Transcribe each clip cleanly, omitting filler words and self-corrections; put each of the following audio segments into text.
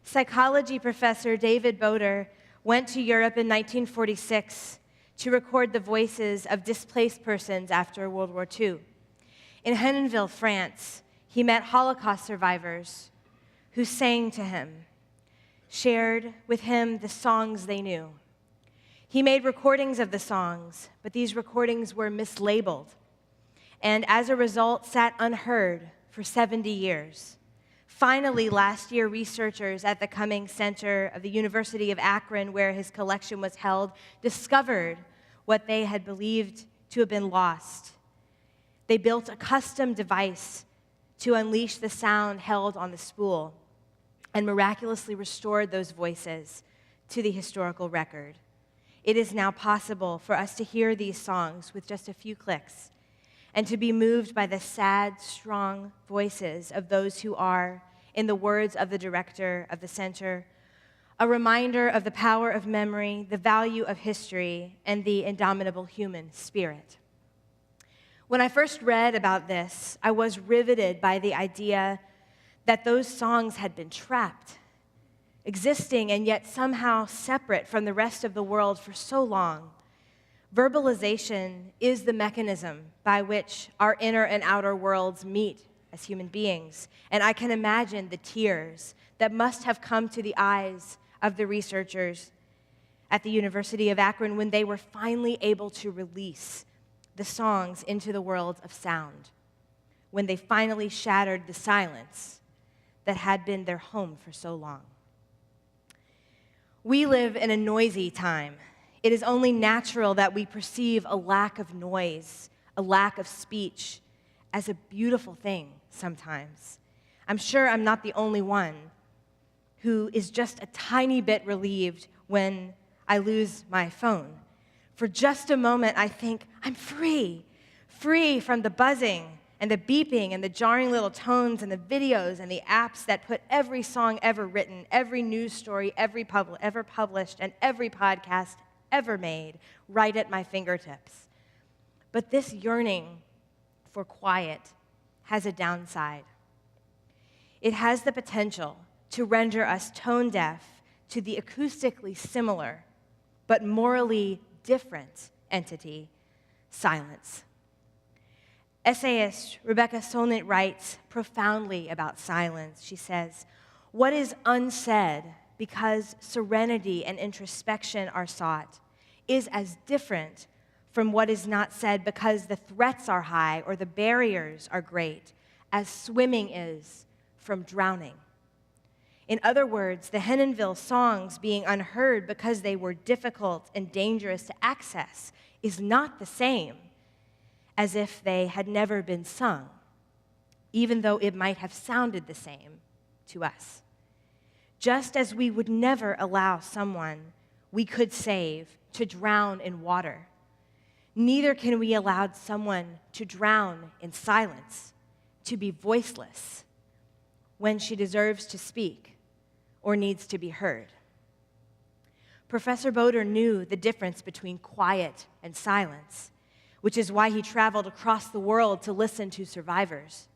Psychology professor David Boder went to Europe in 1946 to record the voices of displaced persons after World War II. In Henenville, France, he met Holocaust survivors who sang to him, shared with him the songs they knew. He made recordings of the songs, but these recordings were mislabeled, and as a result, sat unheard for 70 years. Finally, last year, researchers at the Cummings Center of the University of Akron, where his collection was held, discovered what they had believed to have been lost. They built a custom device to unleash the sound held on the spool and miraculously restored those voices to the historical record. It is now possible for us to hear these songs with just a few clicks and to be moved by the sad, strong voices of those who are, in the words of the director of the center, a reminder of the power of memory, the value of history, and the indomitable human spirit. When I first read about this, I was riveted by the idea that those songs had been trapped, existing and yet somehow separate from the rest of the world for so long. Verbalization is the mechanism by which our inner and outer worlds meet as human beings, and I can imagine the tears that must have come to the eyes of the researchers at the University of Akron when they were finally able to release the songs into the world of sound, when they finally shattered the silence that had been their home for so long. We live in a noisy time. It is only natural that we perceive a lack of noise, a lack of speech, as a beautiful thing sometimes. I'm sure I'm not the only one who is just a tiny bit relieved when I lose my phone. For just a moment, I think, I'm free from the buzzing and the beeping and the jarring little tones and the videos and the apps that put every song ever written, every news story ever published, and every podcast ever made right at my fingertips. But this yearning for quiet has a downside. It has the potential to render us tone deaf to the acoustically similar but morally different entity, silence. Essayist Rebecca Solnit writes profoundly about silence. She says, "What is unsaid because serenity and introspection are sought is as different from what is not said because the threats are high or the barriers are great as swimming is from drowning." In other words, the Henenville songs being unheard because they were difficult and dangerous to access is not the same as if they had never been sung, even though it might have sounded the same to us. Just as we would never allow someone we could save to drown in water, neither can we allow someone to drown in silence, to be voiceless, when she deserves to speak or needs to be heard. Professor Boder knew the difference between quiet and silence, which is why he traveled across the world to listen to survivors.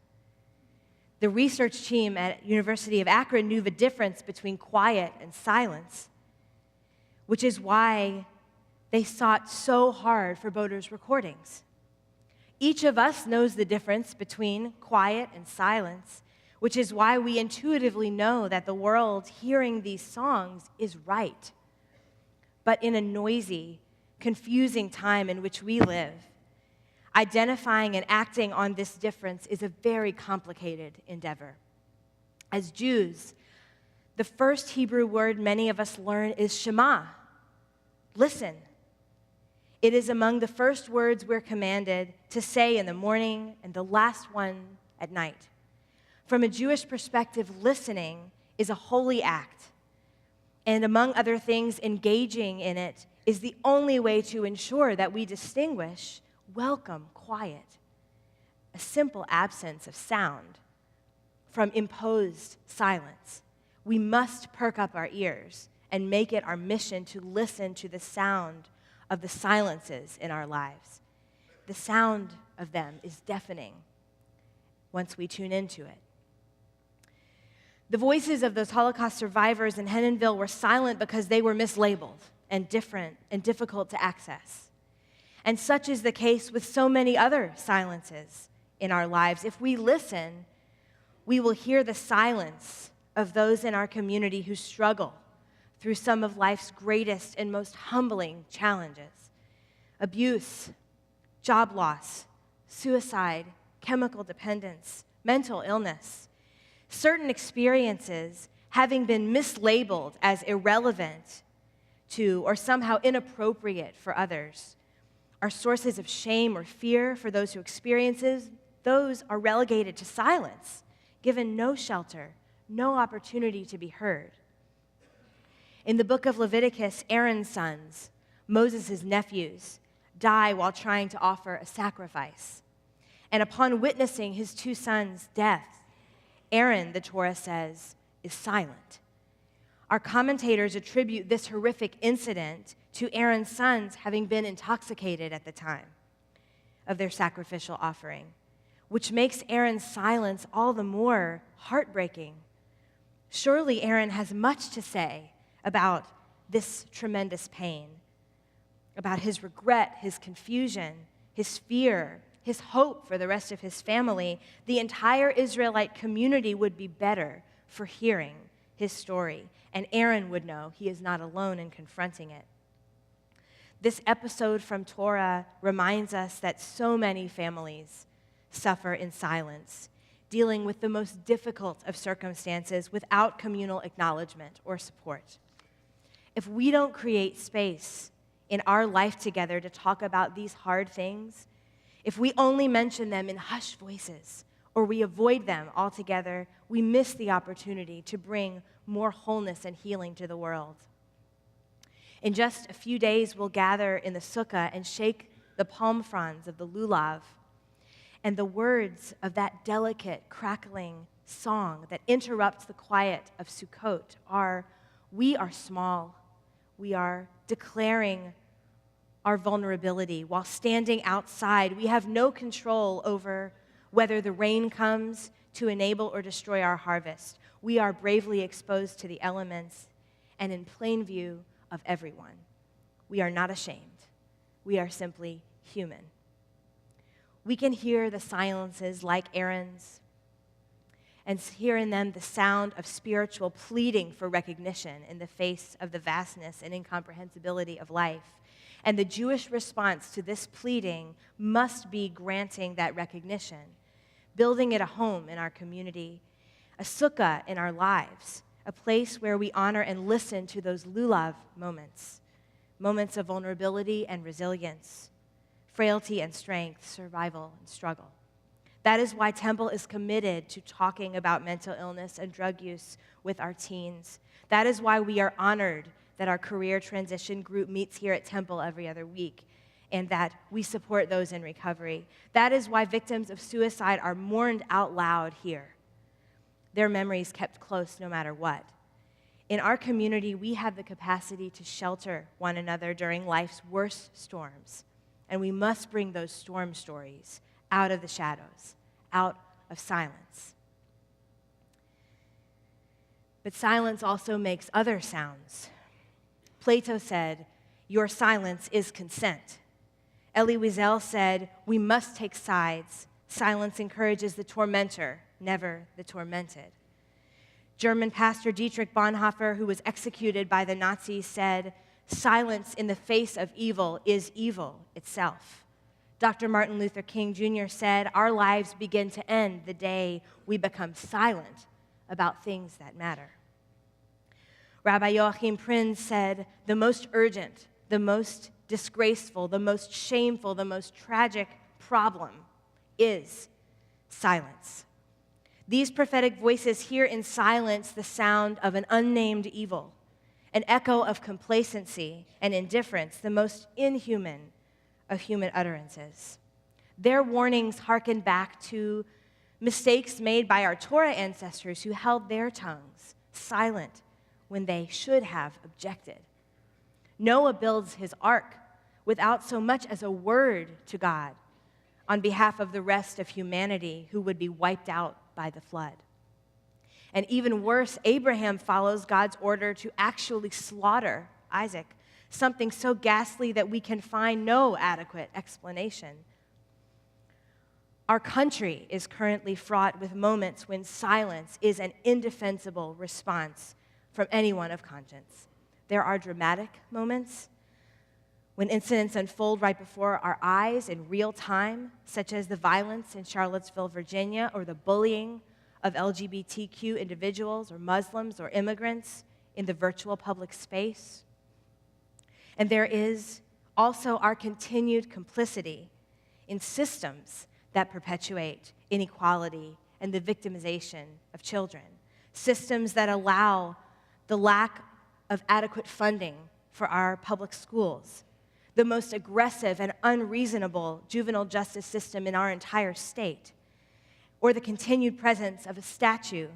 The research team at University of Akron knew the difference between quiet and silence, which is why they sought so hard for Boder's recordings. Each of us knows the difference between quiet and silence, which is why we intuitively know that the world hearing these songs is right. But in a noisy, confusing time in which we live, identifying and acting on this difference is a very complicated endeavor. As Jews, the first Hebrew word many of us learn is Shema, listen. It is among the first words we're commanded to say in the morning and the last one at night. From a Jewish perspective, listening is a holy act. And among other things, engaging in it is the only way to ensure that we distinguish welcome quiet, a simple absence of sound, from imposed silence. We must perk up our ears and make it our mission to listen to the sound of the silences in our lives. The sound of them is deafening once we tune into it. The voices of those Holocaust survivors in Henenville were silent because they were mislabeled and different and difficult to access. And such is the case with so many other silences in our lives. If we listen, we will hear the silence of those in our community who struggle through some of life's greatest and most humbling challenges: abuse, job loss, suicide, chemical dependence, mental illness. Certain experiences, having been mislabeled as irrelevant to or somehow inappropriate for others, are sources of shame or fear for those who experience those are relegated to silence, given no shelter, no opportunity to be heard. In the book of Leviticus, Aaron's sons, Moses' nephews, die while trying to offer a sacrifice. And upon witnessing his two sons' death, Aaron, the Torah says, is silent. Our commentators attribute this horrific incident to Aaron's sons having been intoxicated at the time of their sacrificial offering, which makes Aaron's silence all the more heartbreaking. Surely Aaron has much to say about this tremendous pain, about his regret, his confusion, his fear, his hope for the rest of his family. The entire Israelite community would be better for hearing his story, and Aaron would know he is not alone in confronting it. This episode from Torah reminds us that so many families suffer in silence, dealing with the most difficult of circumstances without communal acknowledgement or support. If we don't create space in our life together to talk about these hard things, if we only mention them in hushed voices or we avoid them altogether, we miss the opportunity to bring more wholeness and healing to the world. In just a few days, we'll gather in the sukkah and shake the palm fronds of the lulav. And the words of that delicate, crackling song that interrupts the quiet of Sukkot are, "We are small. We are declaring our vulnerability while standing outside. We have no control over whether the rain comes to enable or destroy our harvest. We are bravely exposed to the elements and in plain view of everyone. We are not ashamed. We are simply human." We can hear the silences like Aaron's and hear in them the sound of spiritual pleading for recognition in the face of the vastness and incomprehensibility of life. And the Jewish response to this pleading must be granting that recognition, building it a home in our community, a sukkah in our lives, a place where we honor and listen to those lulav moments, moments of vulnerability and resilience, frailty and strength, survival and struggle. That is why Temple is committed to talking about mental illness and drug use with our teens. That is why we are honored that our career transition group meets here at Temple every other week and that we support those in recovery. That is why victims of suicide are mourned out loud here. Their memories kept close no matter what. In our community, we have the capacity to shelter one another during life's worst storms. And we must bring those storm stories out of the shadows, out of silence. But silence also makes other sounds. Plato said, "Your silence is consent." Elie Wiesel said, "We must take sides. Silence encourages the tormentor, never the tormented." German pastor Dietrich Bonhoeffer, who was executed by the Nazis, said, "Silence in the face of evil is evil itself." Dr. Martin Luther King Jr. said, "Our lives begin to end the day we become silent about things that matter." Rabbi Joachim Prinz said, "The most urgent, the most disgraceful, the most shameful, the most tragic problem is silence." These prophetic voices hear in silence the sound of an unnamed evil, an echo of complacency and indifference, the most inhuman of human utterances. Their warnings hearken back to mistakes made by our Torah ancestors who held their tongues silent when they should have objected. Noah builds his ark without so much as a word to God on behalf of the rest of humanity who would be wiped out by the flood. And even worse, Abraham follows God's order to actually slaughter Isaac, something so ghastly that we can find no adequate explanation. Our country is currently fraught with moments when silence is an indefensible response from anyone of conscience. There are dramatic moments when incidents unfold right before our eyes in real time, such as the violence in Charlottesville, Virginia, or the bullying of LGBTQ individuals or Muslims or immigrants in the virtual public space. And there is also our continued complicity in systems that perpetuate inequality and the victimization of children, systems that allow the lack of adequate funding for our public schools, the most aggressive and unreasonable juvenile justice system in our entire state, or the continued presence of a statue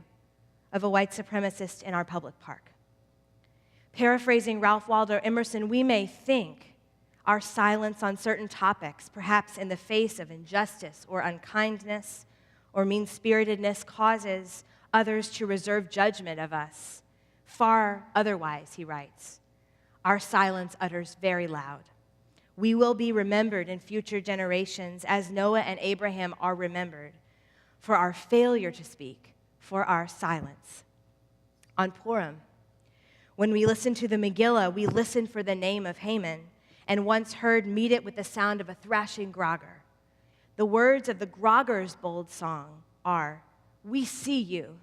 of a white supremacist in our public park. Paraphrasing Ralph Waldo Emerson, we may think our silence on certain topics, perhaps in the face of injustice or unkindness or mean-spiritedness, causes others to reserve judgment of us. Far otherwise, he writes, our silence utters very loud. We will be remembered in future generations as Noah and Abraham are remembered for our failure to speak, for our silence. On Purim, when we listen to the Megillah, we listen for the name of Haman, and once heard, meet it with the sound of a thrashing grogger. The words of the grogger's bold song are, "We see you,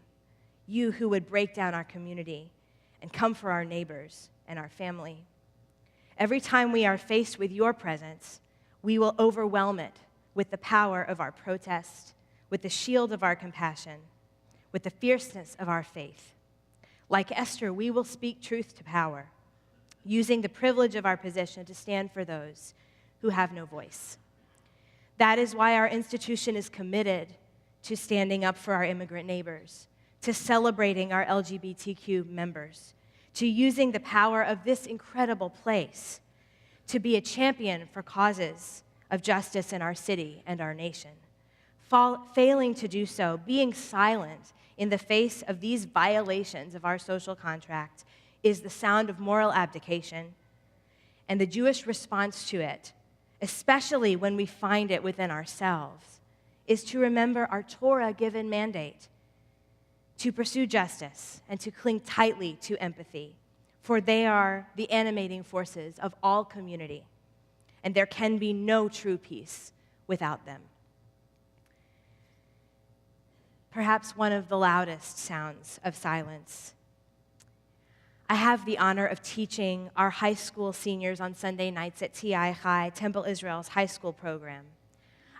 you who would break down our community and come for our neighbors and our family. Every time we are faced with your presence, we will overwhelm it with the power of our protest, with the shield of our compassion, with the fierceness of our faith. Like Esther, we will speak truth to power, using the privilege of our position to stand for those who have no voice." That is why our institution is committed to standing up for our immigrant neighbors, to celebrating our LGBTQ members, to using the power of this incredible place to be a champion for causes of justice in our city and our nation. Failing to do so, being silent in the face of these violations of our social contract, is the sound of moral abdication, and the Jewish response to it, especially when we find it within ourselves, is to remember our Torah-given mandate to pursue justice and to cling tightly to empathy, for they are the animating forces of all community, and there can be no true peace without them. Perhaps one of the loudest sounds of silence. I have the honor of teaching our high school seniors on Sunday nights at TI High, Temple Israel's high school program.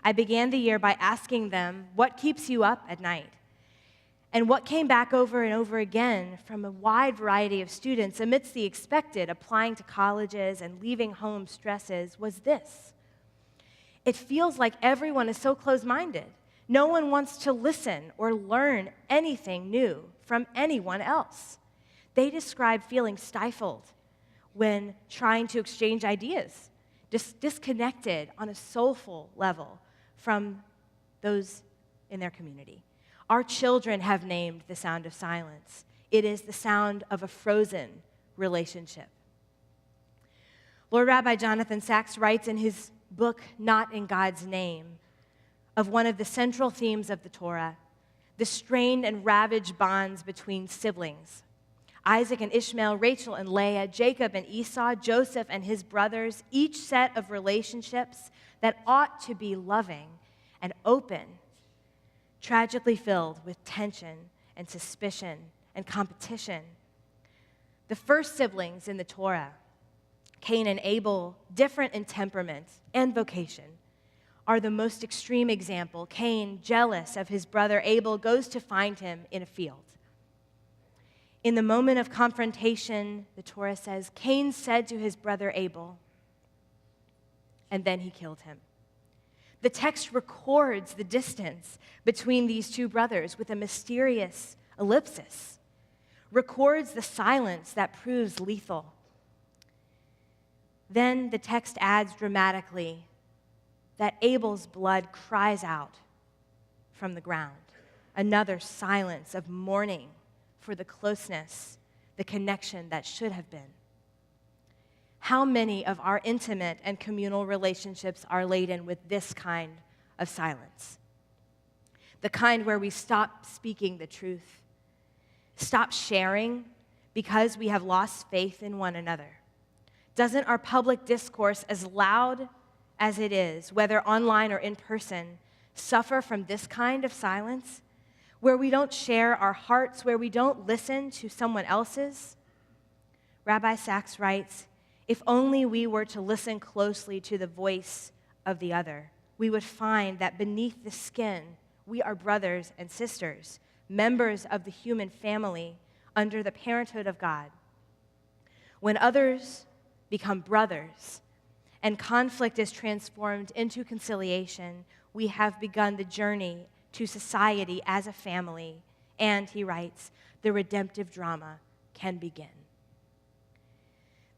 I began the year by asking them, what keeps you up at night? And what came back over and over again from a wide variety of students amidst the expected applying to colleges and leaving home stresses was this: it feels like everyone is so closed-minded. No one wants to listen or learn anything new from anyone else. They describe feeling stifled when trying to exchange ideas, disconnected on a soulful level from those in their community. Our children have named the sound of silence. It is the sound of a frozen relationship. Lord Rabbi Jonathan Sacks writes in his book, Not in God's Name, of one of the central themes of the Torah, the strained and ravaged bonds between siblings. Isaac and Ishmael, Rachel and Leah, Jacob and Esau, Joseph and his brothers, each set of relationships that ought to be loving and open, tragically filled with tension and suspicion and competition. The first siblings in the Torah, Cain and Abel, different in temperament and vocation, are the most extreme example. Cain, jealous of his brother Abel, goes to find him in a field. In the moment of confrontation, the Torah says, Cain said to his brother Abel, and then he killed him. The text records the distance between these two brothers with a mysterious ellipsis, records the silence that proves lethal. Then the text adds dramatically that Abel's blood cries out from the ground, another silence of mourning for the closeness, the connection that should have been. How many of our intimate and communal relationships are laden with this kind of silence? The kind where we stop speaking the truth, stop sharing because we have lost faith in one another. Doesn't our public discourse, as loud as it is, whether online or in person, suffer from this kind of silence, where we don't share our hearts, where we don't listen to someone else's? Rabbi Sachs writes, if only we were to listen closely to the voice of the other, we would find that beneath the skin, we are brothers and sisters, members of the human family under the parenthood of God. When others become brothers and conflict is transformed into conciliation, we have begun the journey to society as a family, and, he writes, the redemptive drama can begin.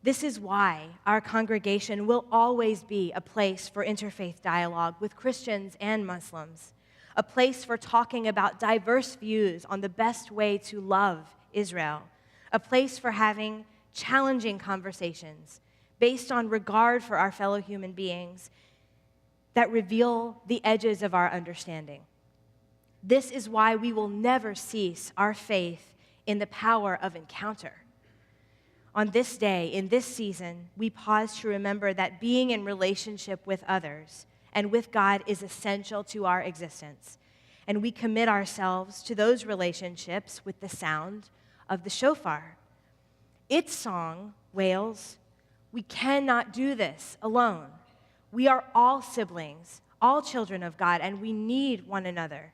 This is why our congregation will always be a place for interfaith dialogue with Christians and Muslims, a place for talking about diverse views on the best way to love Israel, a place for having challenging conversations based on regard for our fellow human beings that reveal the edges of our understanding. This is why we will never cease our faith in the power of encounter. On this day, in this season, we pause to remember that being in relationship with others and with God is essential to our existence. And we commit ourselves to those relationships with the sound of the shofar. Its song wails, "We cannot do this alone. We are all siblings, all children of God, and we need one another.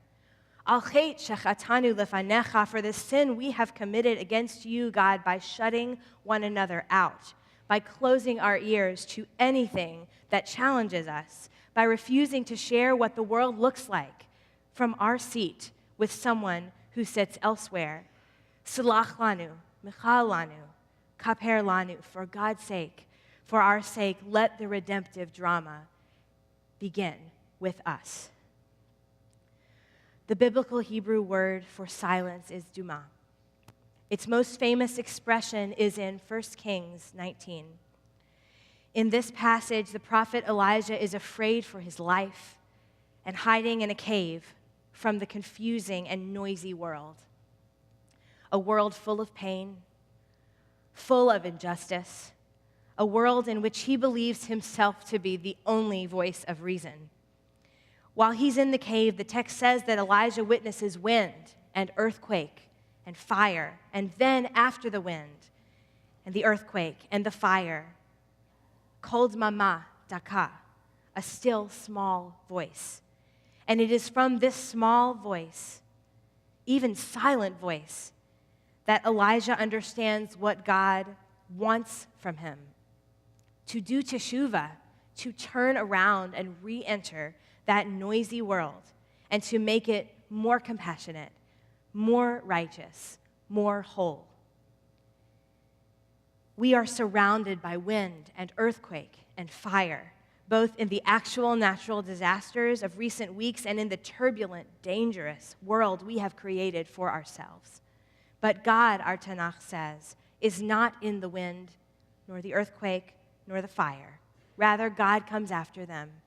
Al chet shechatanu lefanecha, for the sin we have committed against you, God, by shutting one another out, by closing our ears to anything that challenges us, by refusing to share what the world looks like from our seat with someone who sits elsewhere. Salach lanu, michal lanu, kaper lanu, for God's sake, for our sake, let the redemptive drama begin with us." The biblical Hebrew word for silence is duma. Its most famous expression is in 1 Kings 19. In this passage, the prophet Elijah is afraid for his life and hiding in a cave from the confusing and noisy world. A world full of pain, full of injustice, a world in which he believes himself to be the only voice of reason. While he's in the cave, the text says that Elijah witnesses wind and earthquake and fire, and then after the wind and the earthquake and the fire, kol dmama daka, a still small voice. And it is from this small voice, even silent voice, that Elijah understands what God wants from him. To do teshuvah, to turn around and re-enter that noisy world, and to make it more compassionate, more righteous, more whole. We are surrounded by wind and earthquake and fire, both in the actual natural disasters of recent weeks and in the turbulent, dangerous world we have created for ourselves. But God, our Tanakh says, is not in the wind, nor the earthquake, nor the fire. Rather, God comes after them,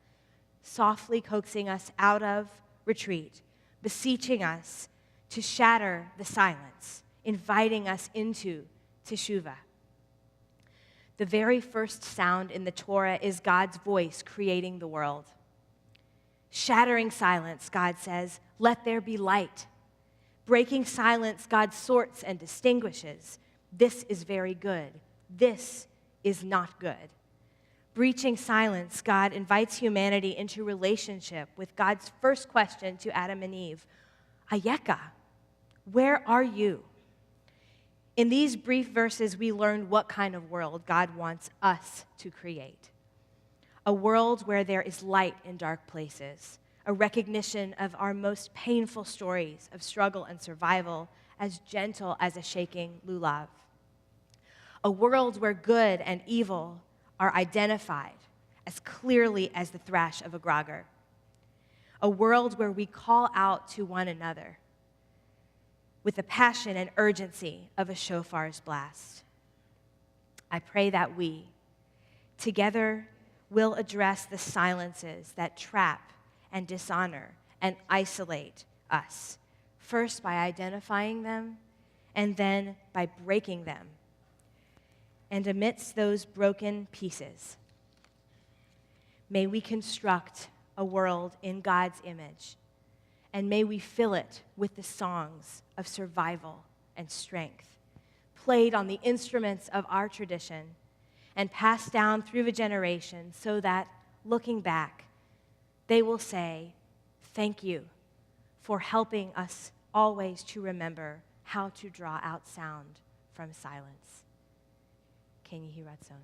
softly coaxing us out of retreat, beseeching us to shatter the silence, inviting us into teshuvah. The very first sound in the Torah is God's voice creating the world. Shattering silence, God says, "Let there be light." Breaking silence, God sorts and distinguishes. This is very good. This is not good. Breaching silence, God invites humanity into relationship with God's first question to Adam and Eve, Ayeka, where are you? In these brief verses, we learn what kind of world God wants us to create. A world where there is light in dark places, a recognition of our most painful stories of struggle and survival, as gentle as a shaking lulav. A world where good and evil are identified as clearly as the thrash of a grogger. A world where we call out to one another. with the passion and urgency of a shofar's blast. I pray that we, together, will address the silences that trap and dishonor and isolate us, first by identifying them and then by breaking them. And amidst those broken pieces, may we construct a world in God's image, and may we fill it with the songs of survival and strength, played on the instruments of our tradition and passed down through the generations so that, looking back, they will say, "Thank you for helping us always to remember how to draw out sound from silence." Ken Yehi Ratzon.